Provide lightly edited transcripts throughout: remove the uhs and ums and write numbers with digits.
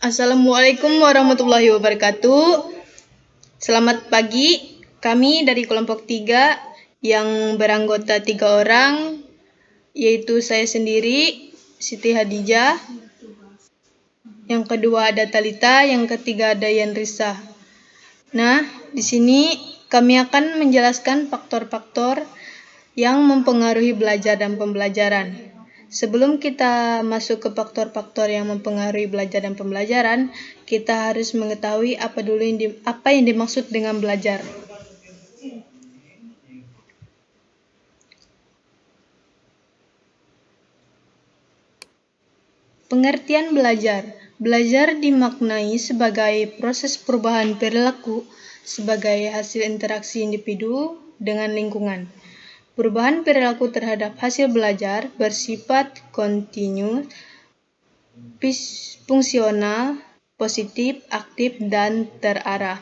Assalamualaikum warahmatullahi wabarakatuh. Selamat pagi. Kami dari kelompok 3 yang beranggota 3 orang, yaitu saya sendiri, Siti Hadijah. Yang kedua ada Talita, yang ketiga ada Yanrisa. Nah, di sini kami akan menjelaskan faktor-faktor yang mempengaruhi belajar dan pembelajaran. Sebelum kita masuk ke faktor-faktor yang mempengaruhi belajar dan pembelajaran, kita harus mengetahui apa yang dimaksud dengan belajar. Pengertian belajar. Belajar dimaknai sebagai proses perubahan perilaku sebagai hasil interaksi individu dengan lingkungan. Perubahan perilaku terhadap hasil belajar bersifat kontinu, fungsional, positif, aktif, dan terarah.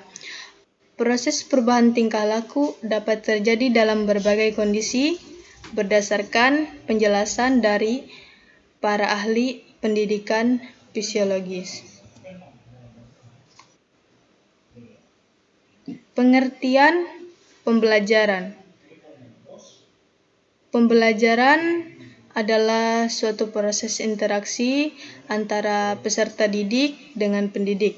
Proses perubahan tingkah laku dapat terjadi dalam berbagai kondisi berdasarkan penjelasan dari para ahli pendidikan fisiologis. Pengertian pembelajaran. Pembelajaran adalah suatu proses interaksi antara peserta didik dengan pendidik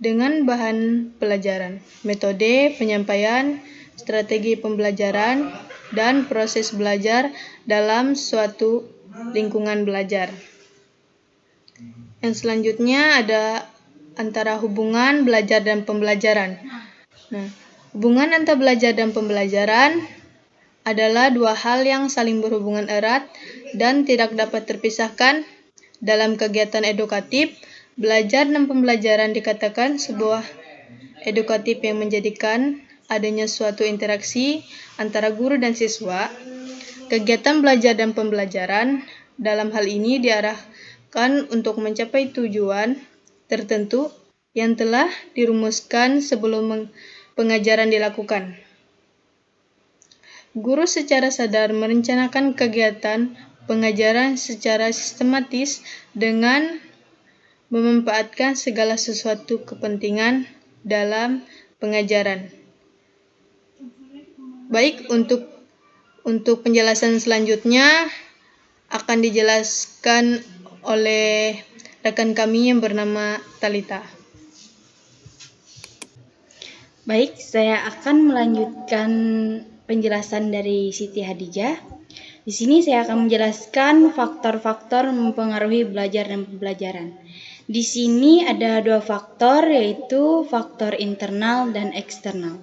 dengan bahan pelajaran, metode penyampaian, strategi pembelajaran, dan proses belajar dalam suatu lingkungan belajar. Yang selanjutnya ada antara hubungan belajar dan pembelajaran. Nah, hubungan antara belajar dan pembelajaran adalah dua hal yang saling berhubungan erat dan tidak dapat terpisahkan. Dalam kegiatan edukatif, belajar dan pembelajaran dikatakan sebuah edukatif yang menjadikan adanya suatu interaksi antara guru dan siswa. Kegiatan belajar dan pembelajaran dalam hal ini diarahkan untuk mencapai tujuan tertentu yang telah dirumuskan sebelum pengajaran dilakukan. Guru secara sadar merencanakan kegiatan pengajaran secara sistematis dengan memanfaatkan segala sesuatu kepentingan dalam pengajaran. Baik, untuk penjelasan selanjutnya akan dijelaskan oleh rekan kami yang bernama Talita. Baik, saya akan melanjutkan penjelasan dari Siti Hadijah. Di sini saya akan menjelaskan faktor-faktor mempengaruhi belajar dan pembelajaran. Di sini ada dua faktor, yaitu faktor internal dan eksternal.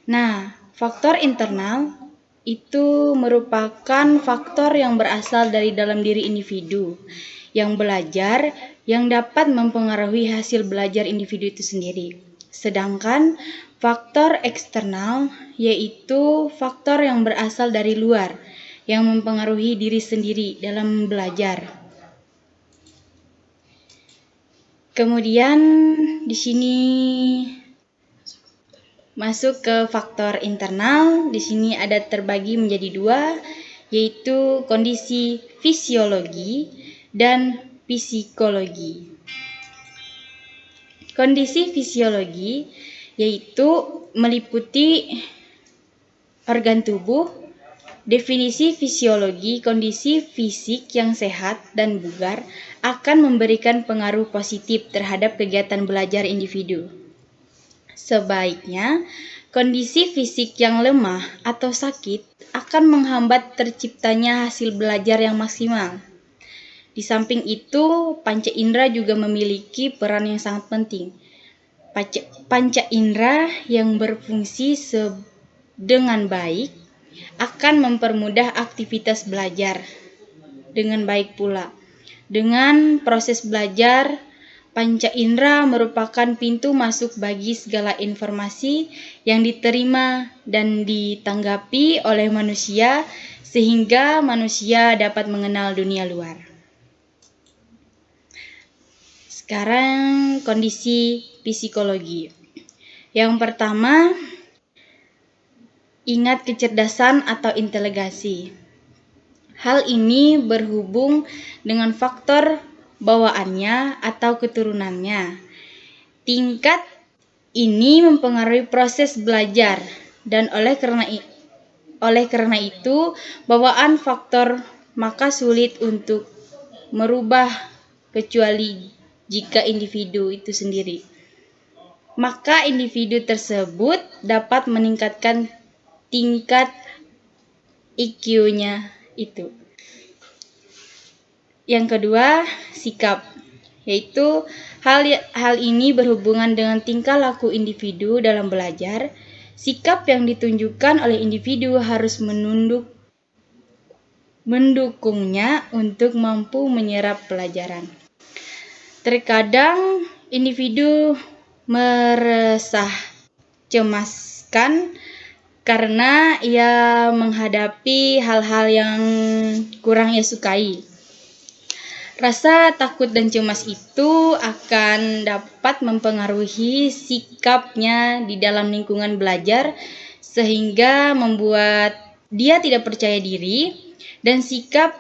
Nah, faktor internal itu merupakan faktor yang berasal dari dalam diri individu yang belajar, yang dapat mempengaruhi hasil belajar individu itu sendiri. Sedangkan faktor eksternal yaitu faktor yang berasal dari luar yang mempengaruhi diri sendiri dalam belajar. Kemudian di sini masuk ke faktor internal. Di sini ada terbagi menjadi dua, yaitu kondisi fisiologi dan psikologi. Kondisi fisiologi yaitu meliputi organ tubuh. Definisi fisiologi, kondisi fisik yang sehat dan bugar akan memberikan pengaruh positif terhadap kegiatan belajar individu. Sebaiknya, kondisi fisik yang lemah atau sakit akan menghambat terciptanya hasil belajar yang maksimal. Di samping itu, panca indera juga memiliki peran yang sangat penting. Panca indera yang berfungsi dengan baik akan mempermudah aktivitas belajar dengan baik pula. Dengan proses belajar, panca indera merupakan pintu masuk bagi segala informasi yang diterima dan ditanggapi oleh manusia, sehingga manusia dapat mengenal dunia luar. Sekarang kondisi psikologi. Yang pertama, ingat kecerdasan atau inteligensi. Hal ini berhubung dengan faktor bawaannya atau keturunannya. Tingkat ini mempengaruhi proses belajar dan oleh karena itu bawaan faktor maka sulit untuk merubah kecuali jika individu itu sendiri. Maka individu tersebut dapat meningkatkan tingkat IQ-nya itu. Yang kedua, sikap, yaitu hal ini berhubungan dengan tingkah laku individu dalam belajar. Sikap yang ditunjukkan oleh individu harus mendukungnya untuk mampu menyerap pelajaran. Terkadang individu meresah, cemaskan karena ia menghadapi hal-hal yang kurang ia sukai. Rasa takut dan cemas itu akan dapat mempengaruhi sikapnya di dalam lingkungan belajar sehingga membuat dia tidak percaya diri dan sikap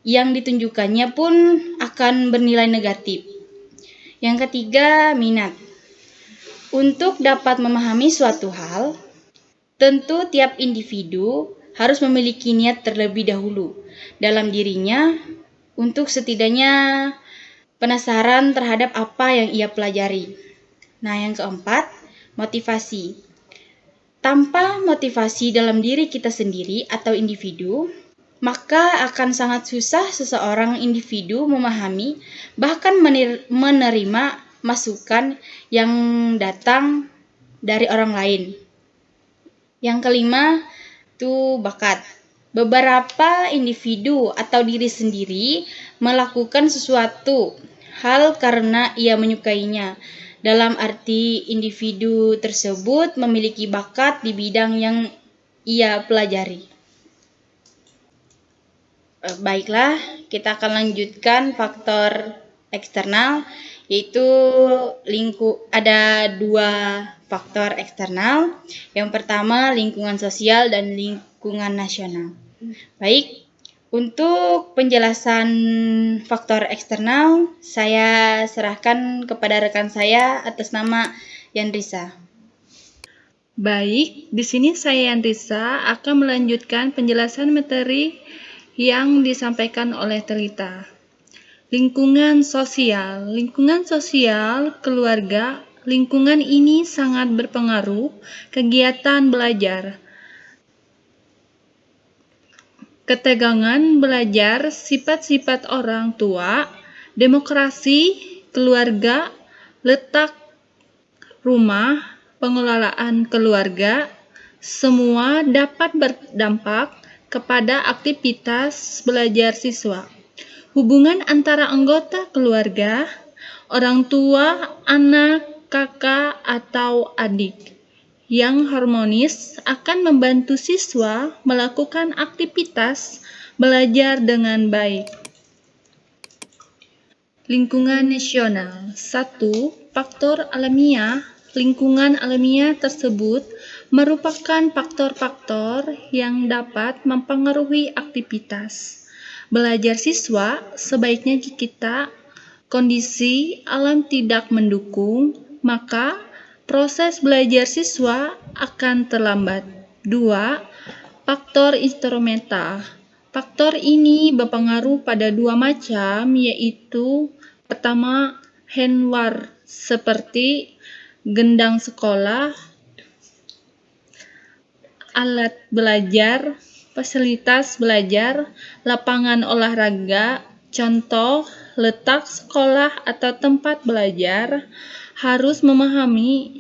yang ditunjukkannya pun akan bernilai negatif. Yang ketiga, minat. Untuk dapat memahami suatu hal, tentu tiap individu harus memiliki niat terlebih dahulu dalam dirinya untuk setidaknya penasaran terhadap apa yang ia pelajari. Nah, yang keempat, motivasi. Tanpa motivasi dalam diri kita sendiri atau individu, maka akan sangat susah seseorang individu memahami bahkan menerima masukan yang datang dari orang lain. Yang kelima, itu bakat. Beberapa individu atau diri sendiri melakukan sesuatu hal karena ia menyukainya. Dalam arti individu tersebut memiliki bakat di bidang yang ia pelajari. Baiklah, kita akan lanjutkan faktor eksternal, yaitu ada 2 faktor eksternal. Yang pertama, lingkungan sosial dan lingkungan nasional. Baik, untuk penjelasan faktor eksternal, saya serahkan kepada rekan saya atas nama Yandrisa. Baik, di sini saya Yandrisa akan melanjutkan penjelasan materi yang disampaikan oleh Telita. Lingkungan sosial, keluarga, lingkungan ini sangat berpengaruh kegiatan belajar. Ketegangan belajar, sifat-sifat orang tua, demokrasi, keluarga, letak rumah, pengelolaan keluarga, semua dapat berdampak kepada aktivitas belajar siswa. Hubungan antara anggota keluarga, orang tua, anak, kakak, atau adik yang harmonis akan membantu siswa melakukan aktivitas belajar dengan baik. Lingkungan nasional. 1. Faktor alamiah. Lingkungan alamiah tersebut merupakan faktor-faktor yang dapat mempengaruhi aktivitas belajar siswa. Sebaiknya jika kondisi alam tidak mendukung, maka proses belajar siswa akan terlambat. 2. Faktor instrumental. Faktor ini berpengaruh pada 2 macam, yaitu pertama, hardware seperti gendang sekolah, alat belajar, fasilitas belajar, lapangan olahraga, contoh, letak sekolah atau tempat belajar, harus memahami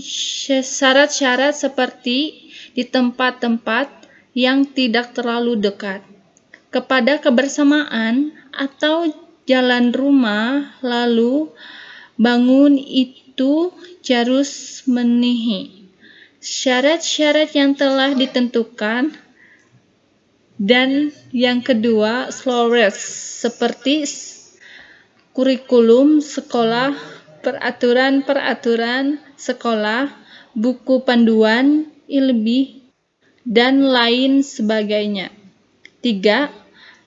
syarat-syarat seperti di tempat-tempat yang tidak terlalu dekat kepada kebersamaan atau jalan rumah, lalu bangun itu harus memenuhi syarat-syarat yang telah ditentukan. Dan yang kedua, syllabus seperti kurikulum sekolah, peraturan-peraturan sekolah, buku panduan, lebih, dan lain sebagainya. 3.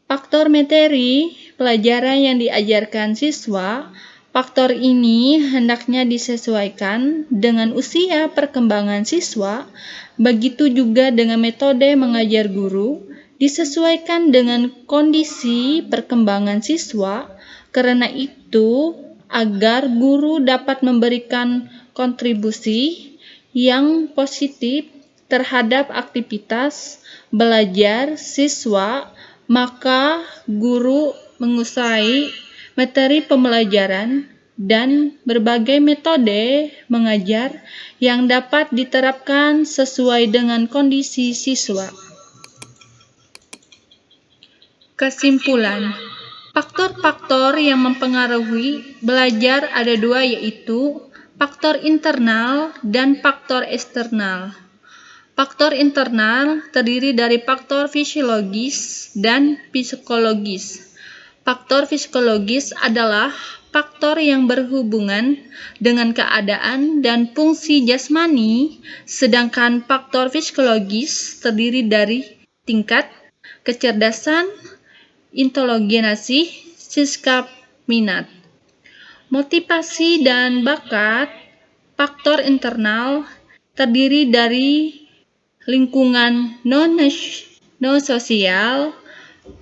Faktor materi. pelajaran yang diajarkan siswa. Faktor ini hendaknya disesuaikan dengan usia perkembangan siswa, begitu juga dengan metode mengajar guru, disesuaikan dengan kondisi perkembangan siswa. Karena itu, agar guru dapat memberikan kontribusi yang positif terhadap aktivitas belajar siswa, maka guru menguasai materi pembelajaran dan berbagai metode mengajar yang dapat diterapkan sesuai dengan kondisi siswa. Kesimpulan, faktor-faktor yang mempengaruhi belajar ada dua, yaitu faktor internal dan faktor eksternal. Faktor internal terdiri dari faktor fisiologis dan psikologis. Faktor fisiologis adalah faktor yang berhubungan dengan keadaan dan fungsi jasmani, sedangkan faktor psikologis terdiri dari tingkat kecerdasan, inteligensi, sikap, minat, motivasi, dan bakat. Faktor internal terdiri dari lingkungan non-sosial.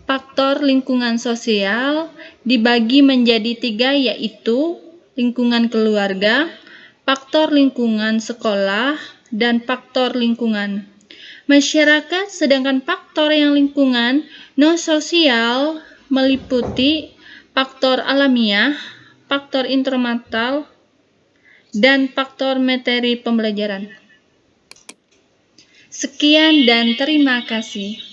Faktor lingkungan sosial dibagi menjadi 3, yaitu lingkungan keluarga, faktor lingkungan sekolah, dan faktor lingkungan masyarakat. Sedangkan faktor yang lingkungan non-sosial meliputi faktor alamiah, faktor instrumental, dan faktor materi pembelajaran. Sekian dan terima kasih.